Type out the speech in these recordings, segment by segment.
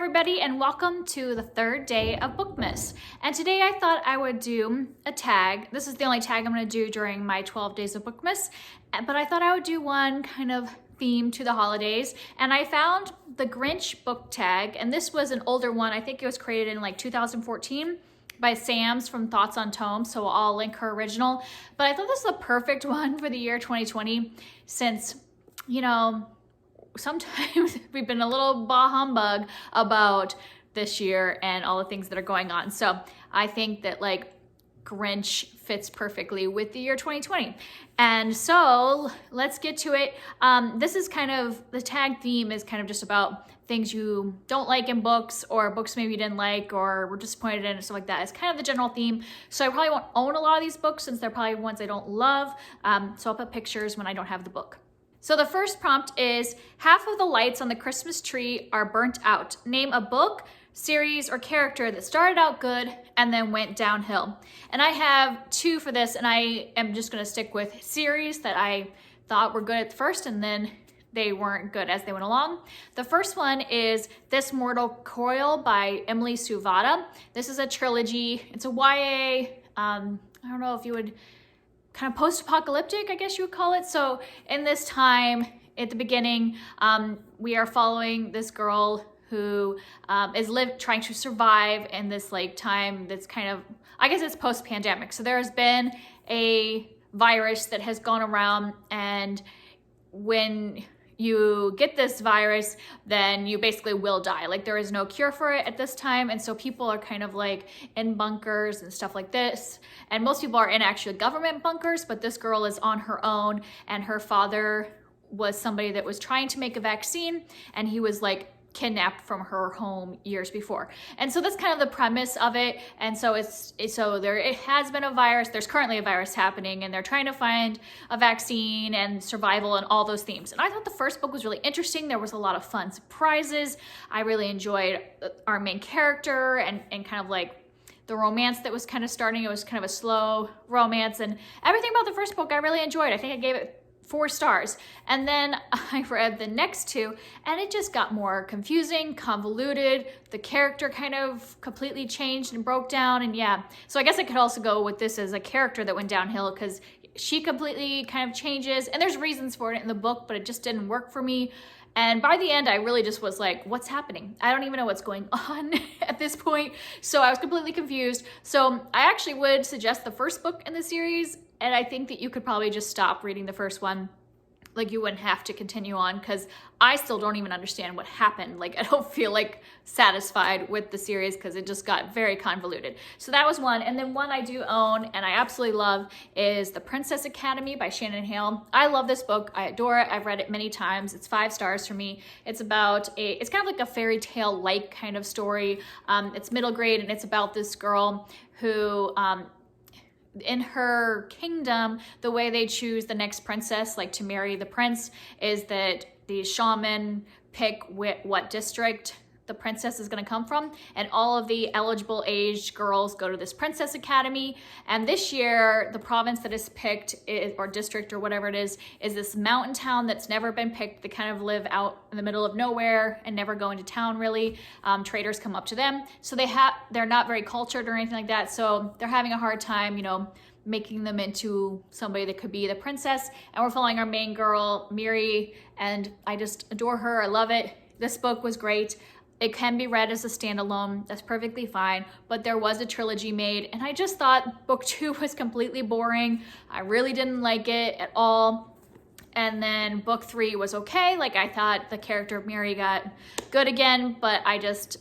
everybody, and welcome to the third day of Bookmas. And today I thought I would do a tag. This is the only tag I'm going to do during my 12 days of Bookmas, but I thought I would do one kind of theme to the holidays. And I found the Grinch book tag, and this was an older one. I think it was created in like 2014 by Sam's from Thoughts on Tomes, so I'll link her original. But I thought this is the perfect one for the year 2020 since, sometimes we've been a little bah humbug about this year and all the things that are going on. So I think that like Grinch fits perfectly with the year 2020. And so let's get to it. This is kind of, the tag theme is kind of just about things you don't like in books, or books maybe you didn't like or were disappointed in and stuff like that. It's kind of the general theme. So I probably won't own a lot of these books since they're probably ones I don't love. So I'll put pictures when I don't have the book. So the first prompt is, half of the lights on the Christmas tree are burnt out. Name a book, series, or character that started out good and then went downhill. And I have two for this, and I am just gonna stick with series that I thought were good at first and then they weren't good as they went along. The first one is This Mortal Coil by Emily Suvada. This is a trilogy. It's a YA, I don't know if you would, kind of post-apocalyptic, I guess you would call it. So in this time, at the beginning, we are following this girl who is trying to survive in this like time that's kind of, I guess it's post-pandemic. So there has been a virus that has gone around, and when you get this virus, then you basically will die. Like, there is no cure for it at this time. And so people are kind of like in bunkers and stuff like this. And most people are in actually government bunkers, but this girl is on her own, and her father was somebody that was trying to make a vaccine, and he was like kidnapped from her home years before. And so that's kind of the premise of it. And so it has been a virus, there's currently a virus happening, and they're trying to find a vaccine and survival and all those themes. And I thought the first book was really interesting. There was a lot of fun surprises. I really enjoyed our main character and kind of like the romance that was kind of starting. It was kind of a slow romance, and everything about the first book I really enjoyed. I think I gave it 4 stars. And then I read the next two, and it just got more confusing, convoluted. The character kind of completely changed and broke down, and yeah. So I guess I could also go with this as a character that went downhill, because she completely kind of changes, and there's reasons for it in the book, but it just didn't work for me. And by the end, I really just was like, what's happening? I don't even know what's going on at this point. So I was completely confused. So I actually would suggest the first book in the series, and I think that you could probably just stop reading the first one. Like, you wouldn't have to continue on, because I still don't even understand what happened. Like, I don't feel like satisfied with the series because it just got very convoluted. So that was one. And then one I do own and I absolutely love is The Princess Academy by Shannon Hale. I love this book. I adore it. I've read it many times. It's 5 stars for me. It's about it's kind of like a fairy tale-like kind of story. It's middle grade, and it's about this girl who, in her kingdom, the way they choose the next princess, like to marry the prince, is that the shaman pick what district the princess is going to come from, and all of the eligible aged girls go to this princess academy. And this year, the province that is picked, or district or whatever it is this mountain town that's never been picked. They kind of live out in the middle of nowhere and never go into town really. Traders come up to them, so they're not very cultured or anything like that, so they're having a hard time, making them into somebody that could be the princess. And we're following our main girl, Miri, and I just adore her. I love it. This book was great. It can be read as a standalone, that's perfectly fine, but there was a trilogy made, and I just thought book 2 was completely boring. I really didn't like it at all. And then book 3 was okay. Like, I thought the character of Mary got good again, but I just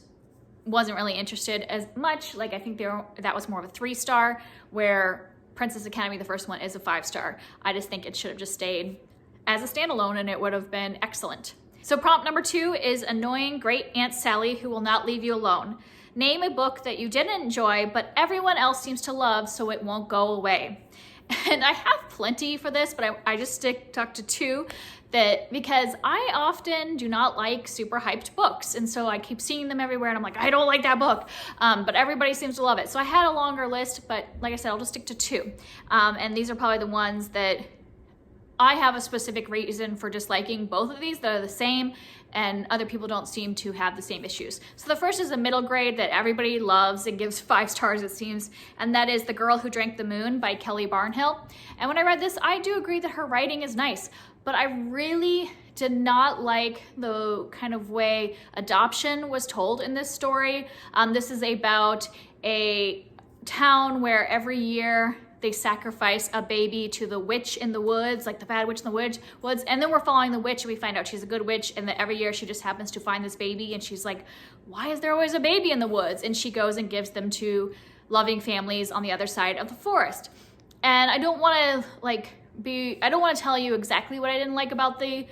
wasn't really interested as much. Like, I think that was more of a 3-star, where Princess Academy, the first one, is a 5-star. I just think it should have just stayed as a standalone, and it would have been excellent. So prompt number 2 is Annoying Great Aunt Sally Who Will Not Leave You Alone. Name a book that you didn't enjoy, but everyone else seems to love, so it won't go away. And I have plenty for this, but I just stuck to 2 because I often do not like super hyped books. And so I keep seeing them everywhere, and I'm like, I don't like that book. But everybody seems to love it. So I had a longer list, but like I said, I'll just stick to 2. And these are probably the ones that I have a specific reason for disliking both of these that are the same, and other people don't seem to have the same issues. So the first is a middle grade that everybody loves and gives 5 stars, it seems, and that is The Girl Who Drank the Moon by Kelly Barnhill. And when I read this, I do agree that her writing is nice, but I really did not like the kind of way adoption was told in this story. This is about a town where every year they sacrifice a baby to the witch in the woods, like the bad witch in the woods. And then we're following the witch and we find out she's a good witch, and that every year she just happens to find this baby and she's like, why is there always a baby in the woods? And she goes and gives them to loving families on the other side of the forest. And I don't want to tell you exactly what I didn't like about the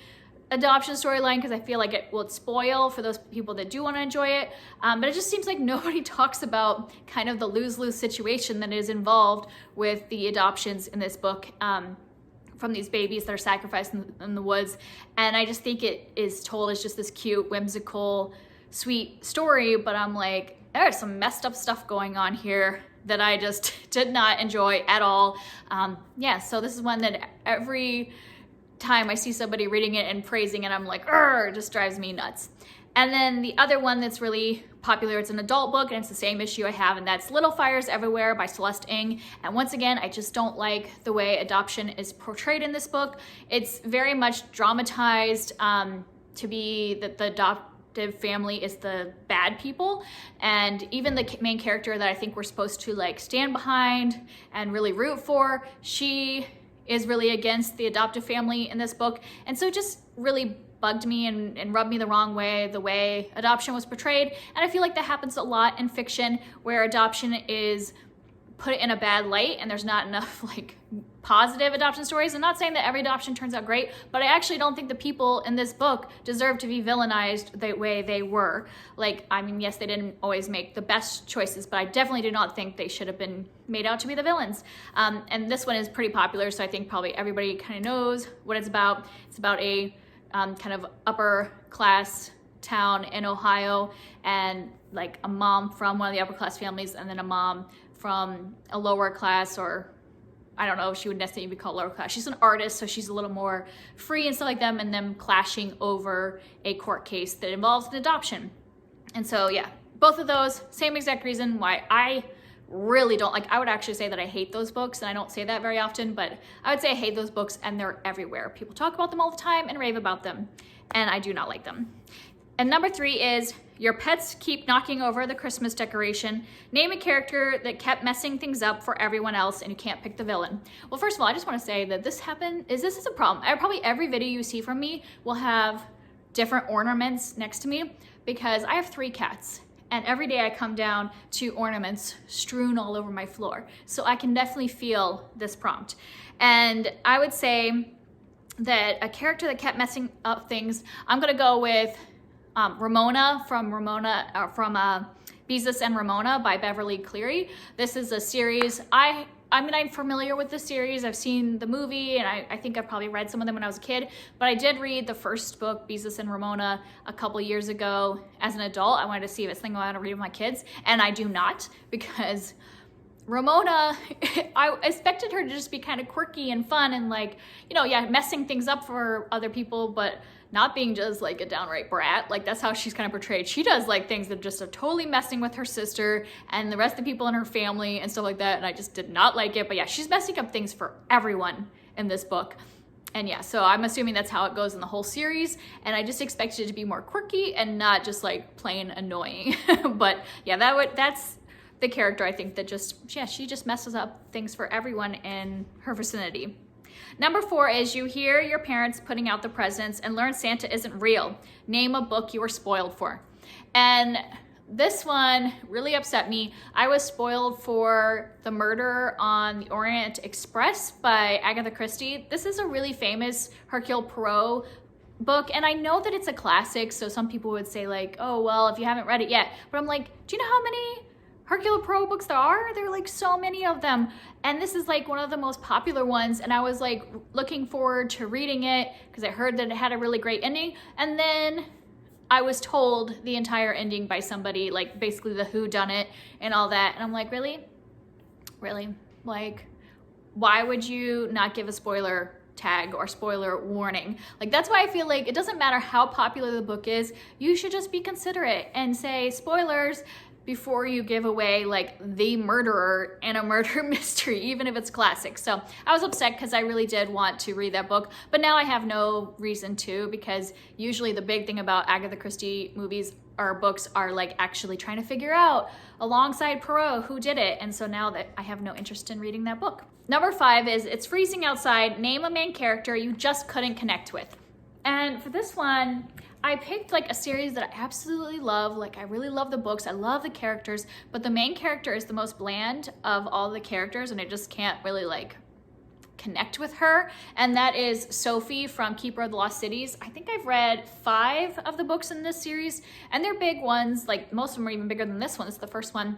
adoption storyline, because I feel like it will spoil for those people that do want to enjoy it. But it just seems like nobody talks about kind of the lose-lose situation that is involved with the adoptions in this book, from these babies that are sacrificed in the woods. And I just think it is told as just this cute, whimsical, sweet story, but I'm like, there's some messed up stuff going on here that I just did not enjoy at all. So this is one that every time I see somebody reading it and praising it, I'm like, it just drives me nuts. And then the other one that's really popular, it's an adult book, and it's the same issue I have, and that's Little Fires Everywhere by Celeste Ng. And once again, I just don't like the way adoption is portrayed in this book. It's very much dramatized to be that the adoptive family is the bad people, and even the main character that I think we're supposed to like stand behind and really root for, she is really against the adoptive family in this book. And so it just really bugged me and rubbed me the wrong way, the way adoption was portrayed. And I feel like that happens a lot in fiction, where adoption is put in a bad light and there's not enough like positive adoption stories. I'm not saying that every adoption turns out great, but I actually don't think the people in this book deserve to be villainized the way they were. Like, I mean, yes, they didn't always make the best choices, but I definitely do not think they should have been made out to be the villains. And this one is pretty popular, so I think probably everybody kind of knows what it's about. It's about a kind of upper class town in Ohio, and like a mom from one of the upper class families, and then a mom from a lower class, or I don't know if she would necessarily be called lower class. She's an artist, so she's a little more free and stuff like them, and them clashing over a court case that involves an adoption. And so yeah, both of those, same exact reason why I really don't like. I would actually say that I hate those books, and I don't say that very often, but I would say I hate those books, and they're everywhere. People talk about them all the time and rave about them, and I do not like them. And number 3 is Your Pets Keep Knocking Over the Christmas Decoration. Name a character that kept messing things up for everyone else, and you can't pick the villain. Well, first of all, I just want to say that this is a problem. Probably every video you see from me will have different ornaments next to me, because I have 3 cats. And every day I come down to ornaments strewn all over my floor. So I can definitely feel this prompt. And I would say that a character that kept messing up things, I'm gonna go with Ramona from Beezus and Ramona by Beverly Cleary. This is a series, I'm familiar with the series. I've seen the movie, and I think I've probably read some of them when I was a kid, but I did read the first book, Beezus and Ramona, a couple years ago as an adult. I wanted to see if it's something I want to read with my kids, and I do not, because Ramona, I expected her to just be kind of quirky and fun and like, messing things up for other people, but not being just like a downright brat. Like, that's how she's kind of portrayed. She does like things that just are totally messing with her sister and the rest of the people in her family and stuff like that, and I just did not like it. But yeah, she's messing up things for everyone in this book. And yeah, so I'm assuming that's how it goes in the whole series, and I just expected it to be more quirky and not just like plain annoying. But yeah, that's the character I think that she just messes up things for everyone in her vicinity. Number 4 is you hear your parents putting out the presents and learn Santa isn't real. Name a book you were spoiled for. And this one really upset me. I was spoiled for The Murder on the Orient Express by Agatha Christie. This is a really famous Hercule Poirot book, and I know that it's a classic, so some people would say like, oh, well, if you haven't read it yet. But I'm like, do you know how many Hercule Poirot books there are? There are like so many of them, and this is like one of the most popular ones, and I was like looking forward to reading it because I heard that it had a really great ending, and then I was told the entire ending by somebody, like basically the whodunit and all that, and I'm like, really? Like, why would you not give a spoiler tag or spoiler warning. Like, that's why I feel like it doesn't matter how popular the book is, you should just be considerate and say spoilers before you give away like the murderer in a murder mystery, even if it's classic. So I was upset because I really did want to read that book, but now I have no reason to, because usually the big thing about Agatha Christie movies or books are like actually trying to figure out alongside Poirot who did it. And so now that I have no interest in reading that book. Number 5 is It's Freezing Outside. Name a main character you just couldn't connect with. And for this one, I picked like a series that I absolutely love. Like, I really love the books, I love the characters, but the main character is the most bland of all the characters, and I just can't really like connect with her. And that is Sophie from Keeper of the Lost Cities. I think I've read 5 of the books in this series, and they're big ones. Like, most of them are even bigger than this one. It's the first one.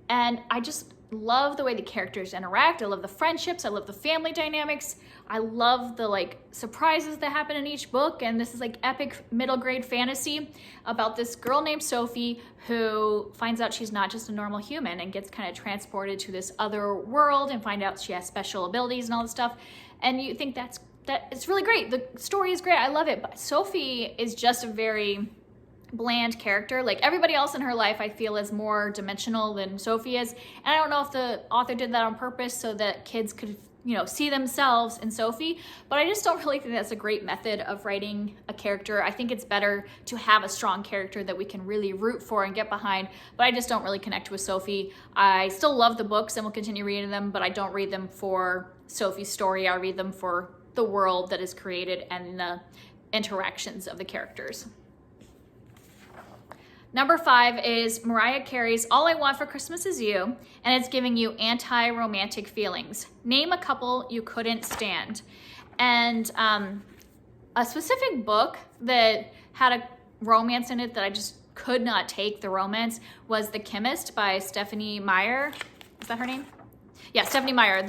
And I just love the way the characters interact. I love the friendships. I love the family dynamics. I love the like surprises that happen in each book. And this is like epic middle grade fantasy about this girl named Sophie who finds out she's not just a normal human and gets kind of transported to this other world and find out she has special abilities and all this stuff. And you think that it's really great. The story is great. I love it. But Sophie is just a very bland character. Like, everybody else in her life I feel is more dimensional than Sophie is, and I don't know if the author did that on purpose so that kids could, you know, see themselves in Sophie, but I just don't really think that's a great method of writing a character. I think it's better to have a strong character that we can really root for and get behind, but I just don't really connect with Sophie. I still love the books and will continue reading them, but I don't read them for Sophie's story. I read them for the world that is created and the interactions of the characters. Number 5 is Mariah Carey's All I Want for Christmas Is You, and it's giving you anti-romantic feelings. Name a couple you couldn't stand. And a specific book that had a romance in it that I just could not take the romance was The Chemist by Stephenie Meyer. Is that her name? Yeah, Stephenie Meyer.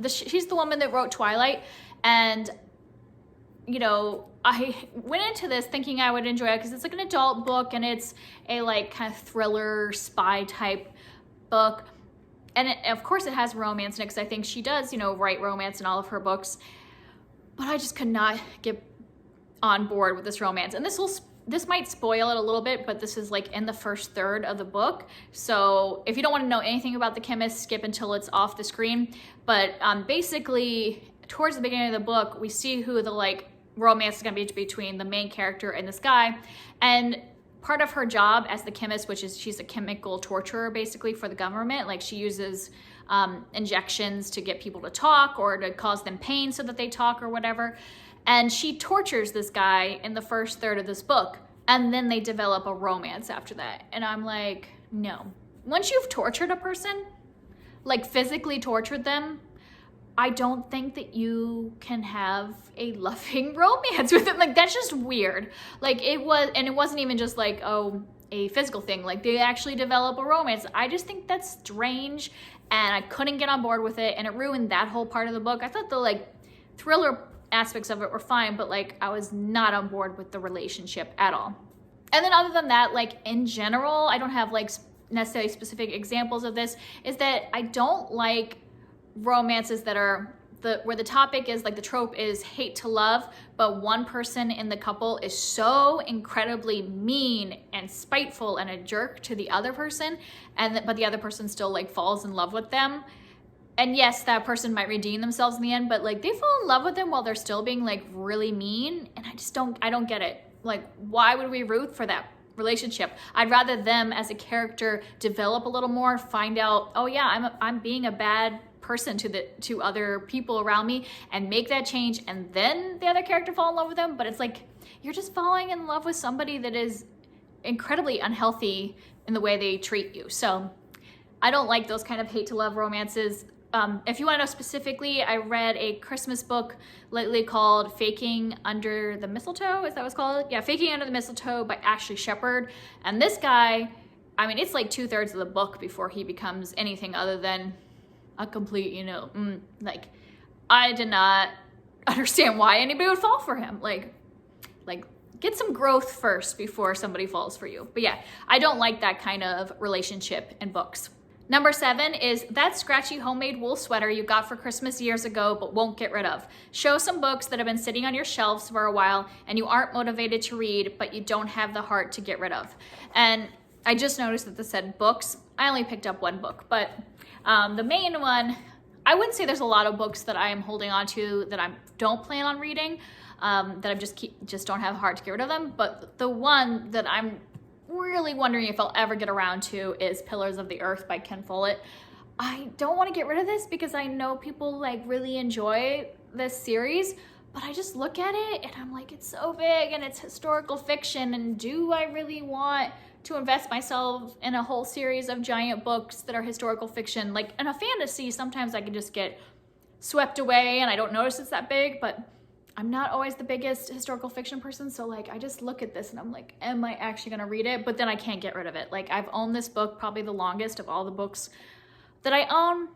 She's the woman that wrote Twilight, and you know, I went into this thinking I would enjoy it because it's like an adult book and it's a like kind of thriller spy type book. And of course it has romance in it because I think she does, you know, write romance in all of her books. But I just could not get on board with this romance. And this might spoil it a little bit, but this is like in the first third of the book. So if you don't want to know anything about The Chemist, skip until it's off the screen. But basically, towards the beginning of the book, we see who the like romance is going to be between the main character and this guy. And part of her job as the chemist, which is she's a chemical torturer basically for the government, like she uses injections to get people to talk or to cause them pain so that they talk or whatever. And she tortures this guy in the first third of this book, and then they develop a romance after that. And I'm like, no. Once you've tortured a person, like physically tortured them, I don't think that you can have a loving romance with them. Like, that's just weird. Like, it wasn't even just like, oh, a physical thing. Like, they actually develop a romance. I just think that's strange, and I couldn't get on board with it, and it ruined that whole part of the book. I thought the like thriller aspects of it were fine, but like I was not on board with the relationship at all. And then other than that, like in general, I don't have like necessarily specific examples of this, is that I don't like romances that are where the topic is like the trope is hate to love, but one person in the couple is so incredibly mean and spiteful and a jerk to the other person, but the other person still like falls in love with them. And yes, that person might redeem themselves in the end, but like they fall in love with them while they're still being like really mean, and I don't get it. Like, why would we root for that relationship? I'd rather them as a character develop a little more, find out, oh yeah, I'm being a bad person to other people around me, and make that change, and then the other character fall in love with them. But it's like you're just falling in love with somebody that is incredibly unhealthy in the way they treat you. So I don't like those kind of hate to love romances. If you want to know specifically, I read a Christmas book lately called Faking Under the Mistletoe. Is that what it's called? Yeah, Faking Under the Mistletoe by Ashley Shepherd. And this guy, I mean, it's like 2/3 of the book before he becomes anything other than a complete, like, I did not understand why anybody would fall for him. Like get some growth first before somebody falls for you. But yeah, I don't like that kind of relationship in books. Number 7 is that scratchy homemade wool sweater you got for Christmas years ago but won't get rid of. Show some books that have been sitting on your shelves for a while and you aren't motivated to read, but you don't have the heart to get rid of. And I just noticed that this said books. I only picked up one book, but the main one, I wouldn't say there's a lot of books that I am holding on to that I don't plan on reading, that I just don't have the heart to get rid of them. But the one that I'm really wondering if I'll ever get around to is Pillars of the Earth by Ken Follett. I don't want to get rid of this because I know people like really enjoy this series, but I just look at it and I'm like, it's so big and it's historical fiction, and do I really want to invest myself in a whole series of giant books that are historical fiction? Like in a fantasy, sometimes I can just get swept away and I don't notice it's that big, but I'm not always the biggest historical fiction person, so like I just look at this and I'm like, am I actually gonna read it? But then I can't get rid of it. Like I've owned this book probably the longest of all the books that I own,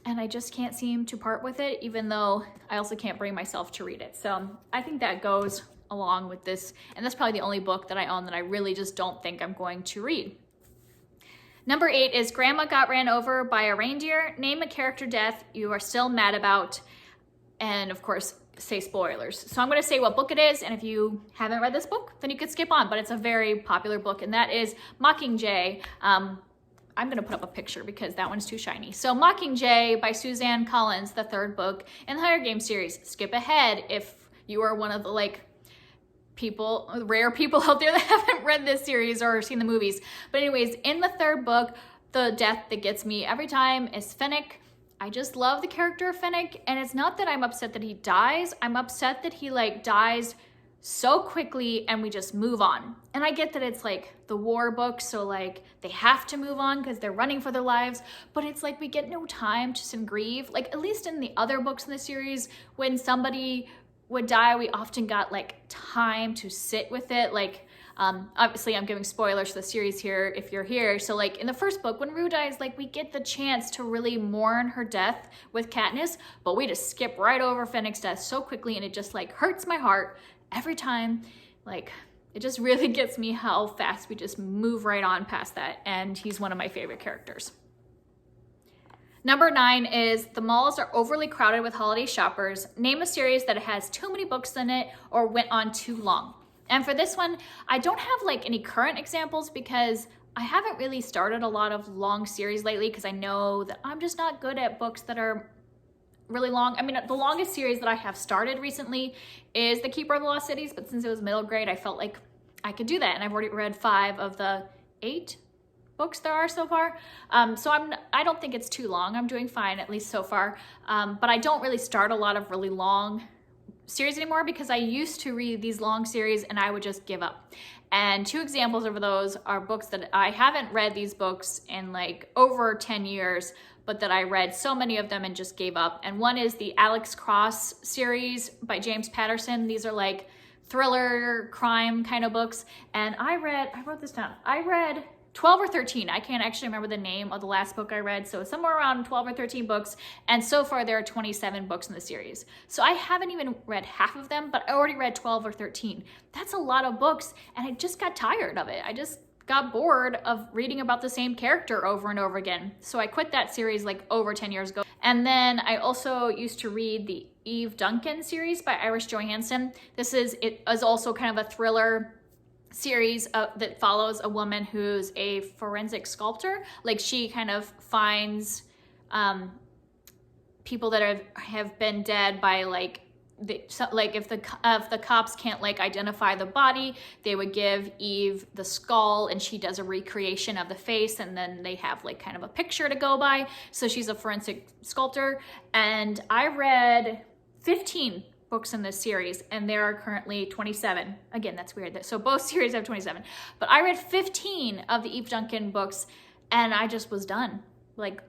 and I just can't seem to part with it, even though I also can't bring myself to read it. So I think that goes along with this, and that's probably the only book that I own that I really just don't think I'm going to read. Number 8 is Grandma Got Ran Over by a Reindeer. Name a character death you are still mad about, and of course, say spoilers. So I'm going to say what book it is, and if you haven't read this book, then you could skip on, but it's a very popular book, and that is Mockingjay. I'm going to put up a picture because that one's too shiny. So Mockingjay by Suzanne Collins, the 3rd book in the Hunger Games series. Skip ahead if you are one of the rare people out there that haven't read this series or seen the movies. But anyways, in the 3rd book, the death that gets me every time is Finnick. I just love the character of Finnick, and it's not that I'm upset that he dies. I'm upset that he dies so quickly and we just move on. And I get that it's the war book, so they have to move on because they're running for their lives, but it's we get no time to sit and grieve. At least in the other books in the series, when somebody would die, we often got time to sit with it. Obviously I'm giving spoilers for the series here if you're here. So in the 1st book, when Rue dies, we get the chance to really mourn her death with Katniss, but we just skip right over Finnick's death so quickly, and it just hurts my heart every time. It just really gets me how fast we just move right on past that, and he's one of my favorite characters. Number 9 is the malls are overly crowded with holiday shoppers. Name a series that has too many books in it or went on too long. And for this one, I don't have any current examples because I haven't really started a lot of long series lately because I know that I'm just not good at books that are really long. I mean, the longest series that I have started recently is The Keeper of the Lost Cities, but since it was middle grade, I felt like I could do that. And I've already read 5 of the 8 books there are so far. So I don't think it's too long. I'm doing fine, at least so far. But I don't really start a lot of really long series anymore because I used to read these long series and I would just give up. And 2 examples of those are books that I haven't read these books in over 10 years, but that I read so many of them and just gave up. And one is the Alex Cross series by James Patterson. These are thriller crime kind of books. And I wrote this down. I read 12 or 13. I can't actually remember the name of the last book I read. So somewhere around 12 or 13 books. And so far there are 27 books in the series. So I haven't even read half of them, but I already read 12 or 13. That's a lot of books. And I just got tired of it. I just got bored of reading about the same character over and over again. So I quit that series over 10 years ago. And then I also used to read the Eve Duncan series by Iris Johansen. It is also kind of a thriller series that follows a woman who's a forensic sculptor. She kind of finds people that have been dead by if the cops can't identify the body, they would give Eve the skull and she does a recreation of the face, and then they have kind of a picture to go by. So she's a forensic sculptor, and I read 15 books in this series, and there are currently 27. Again, that's weird. So both series have 27, but I read 15 of the Eve Duncan books, and I just was done.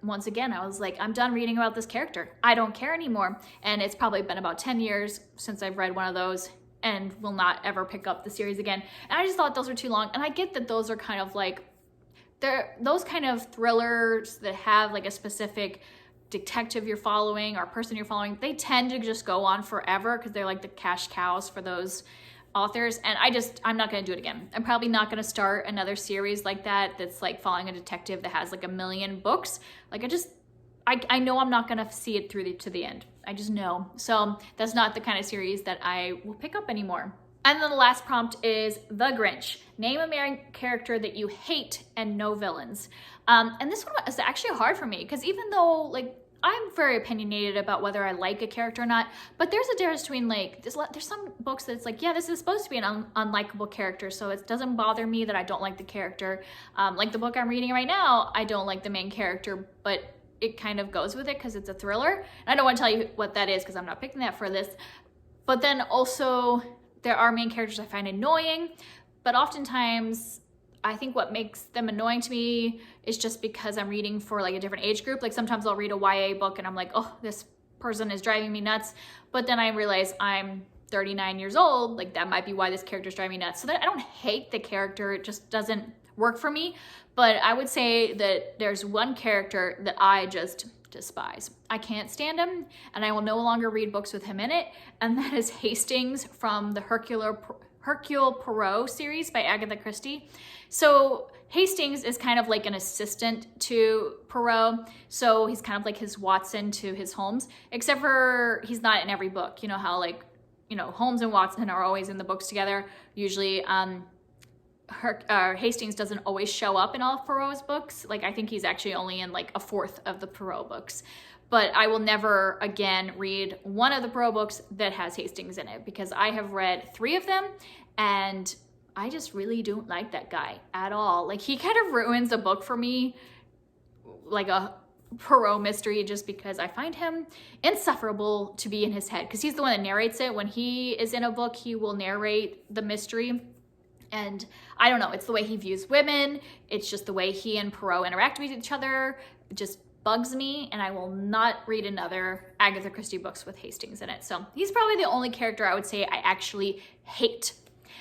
Once again, I was I'm done reading about this character. I don't care anymore. And it's probably been about 10 years since I've read one of those, and will not ever pick up the series again. And I just thought those were too long. And I get that those are kind of they're those kind of thrillers that have a specific detective you're following or person you're following. They tend to just go on forever because they're the cash cows for those authors, and I'm not gonna do it again. I'm probably not gonna start another series like that that's like following a detective that has like 1 million books. Like I know I'm not gonna see it through to the end. I just know. So that's not the kind of series that I will pick up anymore. And then the last prompt is The Grinch. Name a main character that you hate and no villains. And this one is actually hard for me because even though like I'm very opinionated about whether I like a character or not, but there's a difference between like, there's some books that's like, yeah, this is supposed to be an unlikable character, so it doesn't bother me that I don't like the character. Like the book I'm reading right now, I don't like the main character, but it kind of goes with it because it's a thriller. And I don't want to tell you what that is because I'm not picking that for this. But then also there are main characters I find annoying, but oftentimes I think what makes them annoying to me is just because I'm reading for like a different age group. Like sometimes I'll read a YA book and I'm like, oh, this person is driving me nuts. But then I realize I'm 39 years old. Like that might be why this character's driving me nuts. So that I don't hate the character. It just doesn't work for me. But I would say that there's one character that I just despise. I can't stand him, and I will no longer read books with him in it. And that is Hastings from the Hercule Poirot series by Agatha Christie. So Hastings is kind of like an assistant to Poirot. So he's kind of like his Watson to his Holmes, except for he's not in every book. You know how like, you know, Holmes and Watson are always in the books together. Usually Hastings doesn't always show up in all of Poirot's books. Like I think he's actually only in like 1/4 of the Poirot books. But I will never again read one of the Poirot books that has Hastings in it because I have read 3 of them and I just really don't like that guy at all. Like he kind of ruins a book for me, like a Poirot mystery, just because I find him insufferable to be in his head because he's the one that narrates it. When he is in a book, he will narrate the mystery. And I don't know, it's the way he views women. It's just the way he and Poirot interact with each other. It just bugs me, and I will not read another Agatha Christie books with Hastings in it. So he's probably the only character I would say I actually hate.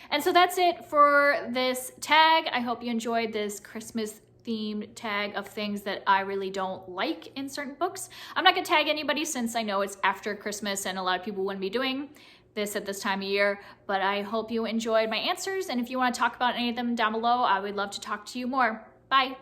And so that's it for this tag. I hope you enjoyed this Christmas themed tag of things that I really don't like in certain books. I'm not gonna tag anybody since I know it's after Christmas and a lot of people wouldn't be doing this at this time of year, but I hope you enjoyed my answers. And if you want to talk about any of them down below, I would love to talk to you more. Bye.